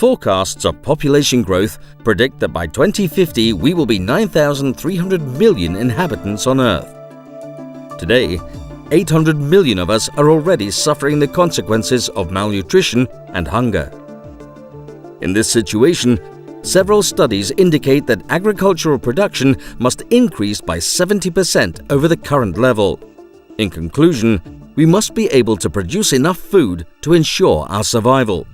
Forecasts of population growth predict that by 2050 we will be 9,300 million inhabitants on Earth. Today, 800 million of us are already suffering the consequences of malnutrition and hunger. In this situation, several studies indicate that agricultural production must increase by 70% over the current level. In conclusion, we must be able to produce enough food to ensure our survival.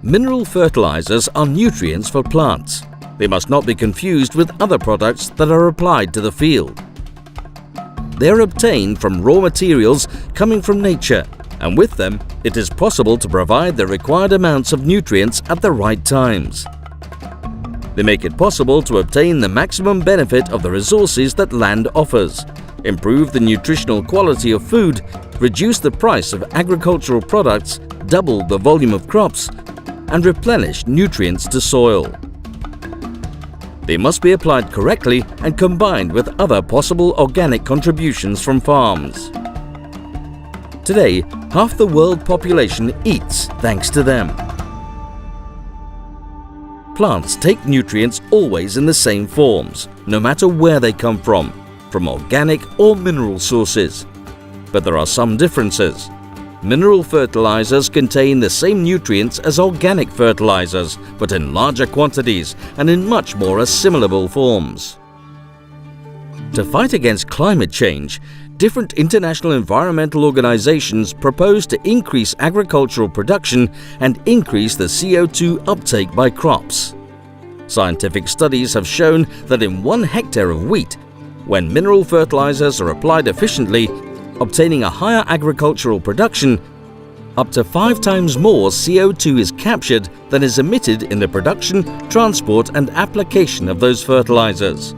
Mineral fertilizers are nutrients for plants. They must not be confused with other products that are applied to the field. They are obtained from raw materials coming from nature, and with them, it is possible to provide the required amounts of nutrients at the right times. They make it possible to obtain the maximum benefit of the resources that land offers, improve the nutritional quality of food, reduce the price of agricultural products, double the volume of crops, and replenish nutrients to soil. They must be applied correctly and combined with other possible organic contributions from farms. Today, half the world population eats thanks to them. Plants take nutrients always in the same forms, no matter where they come from organic or mineral sources. But there are some differences. Mineral fertilizers contain the same nutrients as organic fertilizers, but in larger quantities and in much more assimilable forms. To fight against climate change, different international environmental organizations propose to increase agricultural production and increase the CO2 uptake by crops. Scientific studies have shown that in 1 hectare of wheat, when mineral fertilizers are applied efficiently, obtaining a higher agricultural production, up to 5 times more CO2 is captured than is emitted in the production, transport and application of those fertilizers.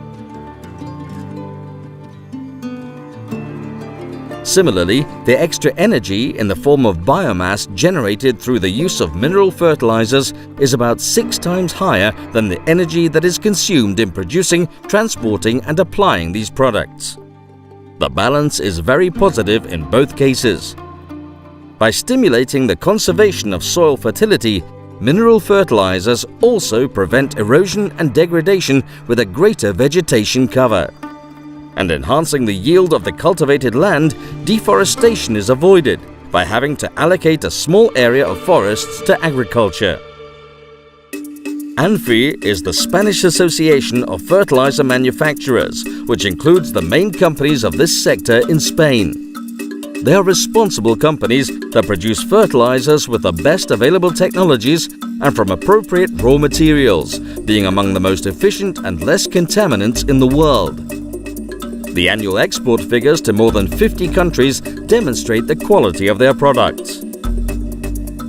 Similarly, the extra energy in the form of biomass generated through the use of mineral fertilizers is about 6 times higher than the energy that is consumed in producing, transporting and applying these products. The balance is very positive in both cases. By stimulating the conservation of soil fertility, mineral fertilizers also prevent erosion and degradation with a greater vegetation cover. And enhancing the yield of the cultivated land, deforestation is avoided by having to allocate a small area of forests to agriculture. ANFFE is the Spanish Association of Fertilizer Manufacturers, which includes the main companies of this sector in Spain. They are responsible companies that produce fertilizers with the best available technologies and from appropriate raw materials, being among the most efficient and less contaminants in the world. The annual export figures to more than 50 countries demonstrate the quality of their products.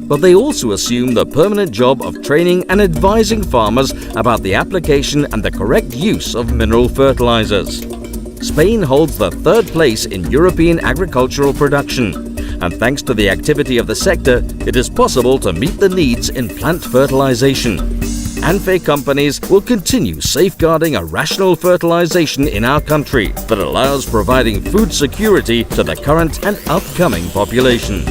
But they also assume the permanent job of training and advising farmers about the application and the correct use of mineral fertilizers. Spain holds the 3rd place in European agricultural production, and thanks to the activity of the sector, it is possible to meet the needs in plant fertilization. ANFFE companies will continue safeguarding a rational fertilization in our country that allows providing food security to the current and upcoming population.